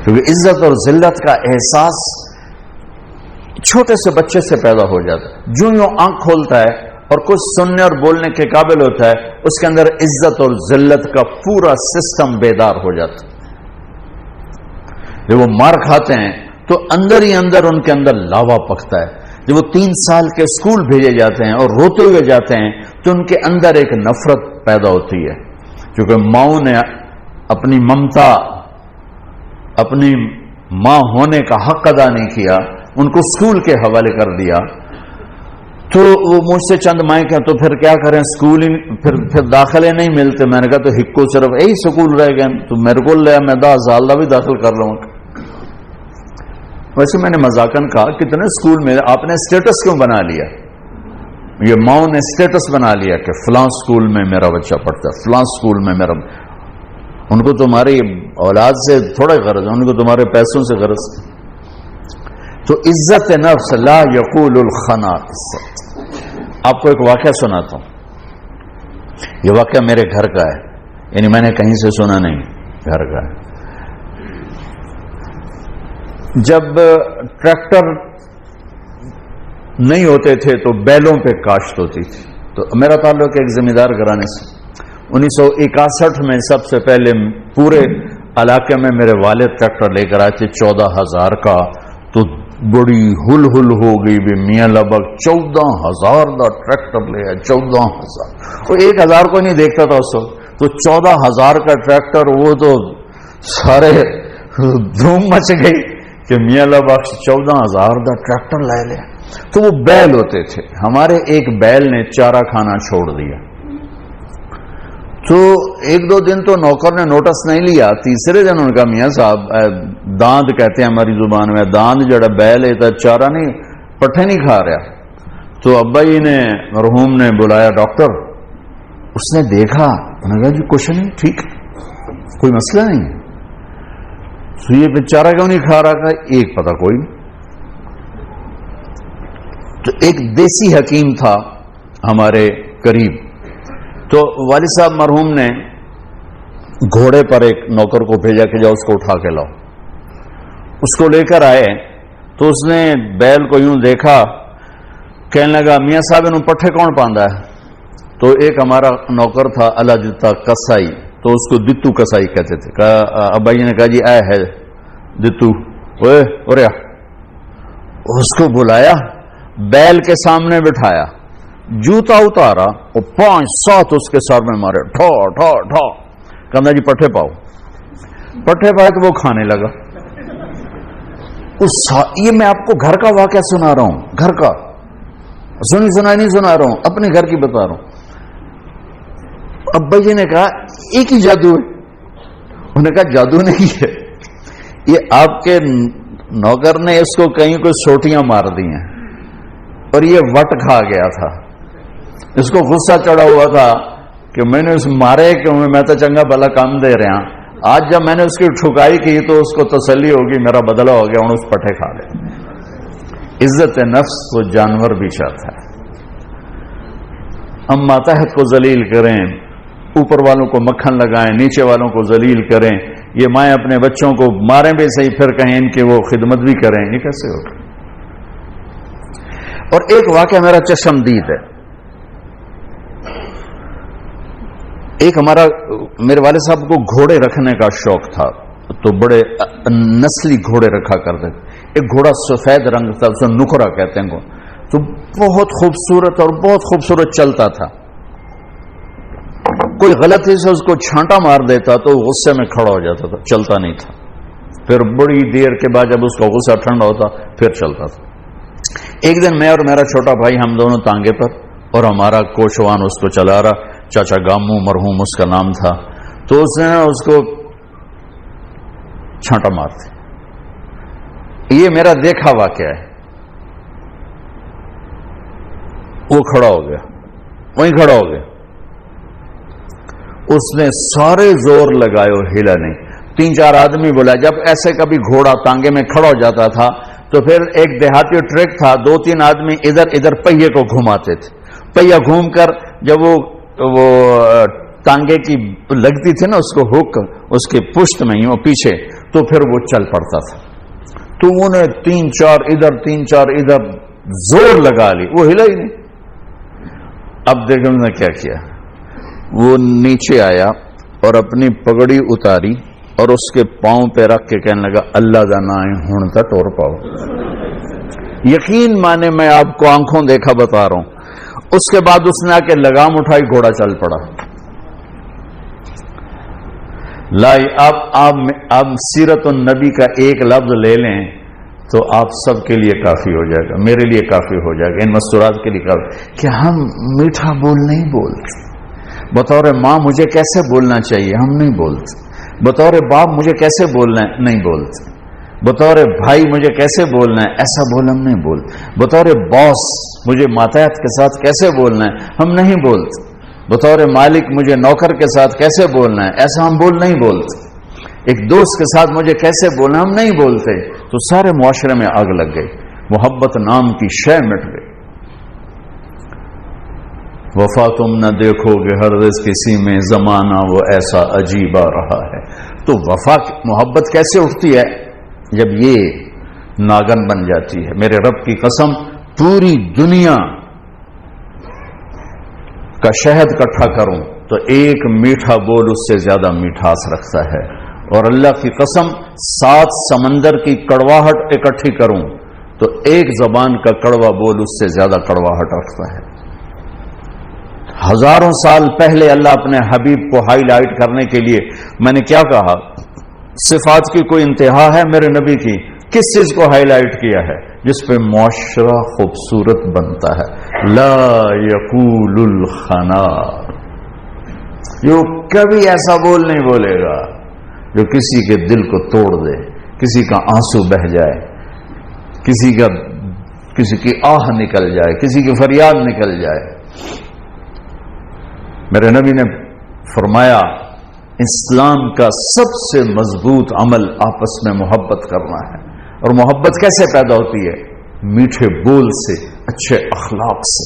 کیونکہ عزت اور ذلت کا احساس چھوٹے سے بچے سے پیدا ہو جاتا ہے. جو یوں آنکھ کھولتا ہے اور کچھ سننے اور بولنے کے قابل ہوتا ہے، اس کے اندر عزت اور ذلت کا پورا سسٹم بیدار ہو جاتا ہے. جب وہ مار کھاتے ہیں تو اندر ہی اندر ان کے اندر لاوا پکتا ہے. جب وہ 3 سال کے اسکول بھیجے جاتے ہیں اور روتے ہوئے جاتے ہیں تو ان کے اندر ایک نفرت پیدا ہوتی ہے، کیونکہ ماؤں نے اپنی ممتا، اپنی ماں ہونے کا حق ادا نہیں کیا، ان کو اسکول کے حوالے کر دیا. تو وہ مجھ سے چند مائیں کہ تو پھر کیا کریں، اسکول ہی پھر داخلے نہیں ملتے. میں نے کہا تو ہکو صرف یہی سکول رہ گئے، تو میرے کو لیا میں 10,000 بھی داخل کر لوں. ویسے میں نے مذاقن کہا کتنے اسکول میں آپ نے اسٹیٹس کیوں بنا لیا؟ یہ ماؤں نے اسٹیٹس بنا لیا کہ فلاں اسکول میں میرا بچہ پڑھتا ہے، فلاں اسکول میں میرا. ان کو تمہاری اولاد سے تھوڑا غرض ہے، ان کو تمہارے پیسوں سے غرض. تو عزت نفس لا یقول الخنا. آپ کو ایک واقعہ سناتا ہوں. یہ واقعہ میرے گھر کا ہے، یعنی میں نے کہیں سے سنا نہیں، گھر کا ہے. جب ٹریکٹر نہیں ہوتے تھے تو بیلوں پہ کاشت ہوتی تھی. تو میرا تعلق ایک زمیندار گھرانے سے. 1961 میں سب سے پہلے پورے علاقے میں میرے والد ٹریکٹر لے کر آئے تھے 14,000 کا. تو بڑی ہل ہل ہو گئی بھی، میاں لبک 14,000 کا ٹریکٹر لے آئے. 14,000 وہ 1,000 کو نہیں دیکھتا تھا اس وقت. تو 14,000 کا ٹریکٹر، وہ تو سارے دھوم مچ گئی کہ میاں لبک 14,000 کا ٹریکٹر لے لیا. تو وہ بیل ہوتے تھے. ہمارے ایک بیل نے چارہ کھانا چھوڑ دیا. تو 1-2 دن تو نوکر نے نوٹس نہیں لیا. تیسرے دن ان کا میاں صاحب داند کہتے ہیں ہماری زبان میں، داند جڑا بیل ہے چارہ نہیں، پٹھے نہیں کھا رہا. تو ابا جی نے مرحوم نے بلایا ڈاکٹر. اس نے دیکھا، انہوں نے کہا جی کچھ نہیں، ٹھیک، کوئی مسئلہ نہیں. تو یہ بیچارہ کیوں نہیں کھا رہا تھا؟ ایک پتہ کوئی نہیں. تو ایک دیسی حکیم تھا ہمارے قریب. تو والد صاحب مرحوم نے گھوڑے پر ایک نوکر کو بھیجا کہ جاؤ اس کو اٹھا کے لاؤ. اس کو لے کر آئے تو اس نے بیل کو یوں دیکھا، کہنے لگا میاں صاحب انہوں پٹھے کون پاندا ہے؟ تو ایک ہمارا نوکر تھا اللہ جتا کسائی، تو اس کو دتو کسائی کہتے تھے. ابا جی نے کہا جی اے ہے دتو، اوے اوریا. اس کو بلایا، بیل کے سامنے بٹھایا، جوتا اتارا اور 5-7 اس کے سر میں مارے، ٹھا ٹھا ٹھا. کہنا جی پٹھے پاؤ. پٹھے پائے تو وہ کھانے لگا. یہ میں آپ کو گھر کا واقعہ سنا رہا ہوں، گھر کا سنا نہیں سنا رہا ہوں، اپنے گھر کی بتا رہا ہوں. ابا جی نے کہا ایک ہی جادو ہے. انہوں نے کہا جادو نہیں ہے، یہ آپ کے نوکر نے اس کو کہیں کوئی سوٹیاں مار دی ہیں اور یہ وٹ کھا گیا تھا. اس کو غصہ چڑھا ہوا تھا کہ میں نے اس مارے کہ میں تو چنگا بھلا کام دے رہا. آج جب میں نے اس کی ٹھکائی کی تو اس کو تسلی ہوگی میرا بدلہ ہو گیا، اس پٹھے کھا لے. عزت نفس کو جانور بھی چاہتا ہے. ہم ماتحت کو ذلیل کریں، اوپر والوں کو مکھن لگائیں، نیچے والوں کو ذلیل کریں. یہ مائیں اپنے بچوں کو ماریں بھی صحیح، پھر کہیں ان کی وہ خدمت بھی کریں. یہ کیسے ہوگا؟ اور ایک واقعہ میرا چشمدید ہے. ایک میرے والد صاحب کو گھوڑے رکھنے کا شوق تھا، تو بڑے نسلی گھوڑے رکھا کرتے. ایک گھوڑا سفید رنگ تھا، اسے نکھرا کہتے ہیں، تو بہت خوبصورت اور بہت خوبصورت چلتا تھا. کوئی غلطی سے اس کو چھانٹا مار دیتا تو غصے میں کھڑا ہو جاتا تھا، چلتا نہیں تھا. پھر بڑی دیر کے بعد جب اس کا غصہ ٹھنڈا ہوتا پھر چلتا تھا. ایک دن میں اور میرا چھوٹا بھائی ہم دونوں تانگے پر، اور ہمارا کوچوان اس کو چلا رہا، چاچا گامو مرحوم اس کا نام تھا. تو اس نے اس کو چھانٹا مارتے. یہ میرا دیکھا واقعہ ہے. وہ کھڑا ہو گیا، وہیں کھڑا ہو گیا. اس نے سارے زور لگائے اور ہلا نہیں. 3-4 آدمی بولا. جب ایسے کبھی گھوڑا تانگے میں کھڑا ہو جاتا تھا تو پھر ایک دیہاتی ٹرک تھا، 2-3 آدمی ادھر ادھر پہیے کو گھماتے تھے. پہیا گھوم کر جب وہ تانگے کی لگتی تھی نا اس کو ہک اس کے پشت میں ہی وہ پیچھے، تو پھر وہ چل پڑتا تھا. تو انہیں 3-4 ادھر 3-4 ادھر زور لگا لی, وہ ہلا ہی نہیں. اب دیکھیں انہوں نے کیا کیا, وہ نیچے آیا اور اپنی پگڑی اتاری اور اس کے پاؤں پہ رکھ کے کہنے لگا اللہ دا نام ہن تا ٹور پاؤ. یقین مانے میں آپ کو آنکھوں دیکھا بتا رہا ہوں. اس کے بعد اس نے آ کے لگام اٹھائی, گھوڑا چل پڑا. لائی آپ سیرت النبی کا ایک لفظ لے لیں تو آپ سب کے لیے کافی ہو جائے گا, میرے لیے کافی ہو جائے گا, ان مستورات کے لیے کافی. کہ ہم میٹھا بول نہیں بولتے. بطور ماں مجھے کیسے بولنا چاہیے ہم نہیں بولتے. بطور باپ مجھے کیسے بولنا ہے نہیں بولتے. بطور بھائی مجھے کیسے بولنا ہے ایسا بول ہم نہیں بولتے. بطور باس مجھے ماتحت کے ساتھ کیسے بولنا ہے ہم نہیں بولتے. بطور مالک مجھے نوکر کے ساتھ کیسے بولنا ہے ایسا ہم نہیں بولتے. ایک دوست کے ساتھ مجھے کیسے بولنا ہم نہیں بولتے. تو سارے معاشرے میں آگ لگ گئی, محبت نام کی شے مٹ گئی. وفا تم نہ دیکھو گے ہرگز کسی میں, زمانہ وہ ایسا عجیب آ رہا ہے. تو وفا محبت کیسے اٹھتی ہے جب یہ ناگن بن جاتی ہے. میرے رب کی قسم پوری دنیا کا شہد اکٹھا کروں تو ایک میٹھا بول اس سے زیادہ میٹھاس رکھتا ہے. اور اللہ کی قسم 7 سمندر کی کڑواہٹ اکٹھی کروں تو ایک زبان کا کڑوا بول اس سے زیادہ کڑواہٹ رکھتا ہے. ہزاروں سال پہلے اللہ اپنے حبیب کو ہائی لائٹ کرنے کے لیے, میں نے کیا کہا, صفات کی کوئی انتہا ہے میرے نبی کی, کس چیز کو ہائی لائٹ کیا ہے جس پہ معاشرہ خوبصورت بنتا ہے. لا یقول الخنا, جو کبھی ایسا بول نہیں بولے گا جو کسی کے دل کو توڑ دے, کسی کا آنسو بہ جائے, کسی کی آہ نکل جائے, کسی کی فریاد نکل جائے. میرے نبی نے فرمایا اسلام کا سب سے مضبوط عمل آپس میں محبت کرنا ہے. اور محبت کیسے پیدا ہوتی ہے؟ میٹھے بول سے, اچھے اخلاق سے.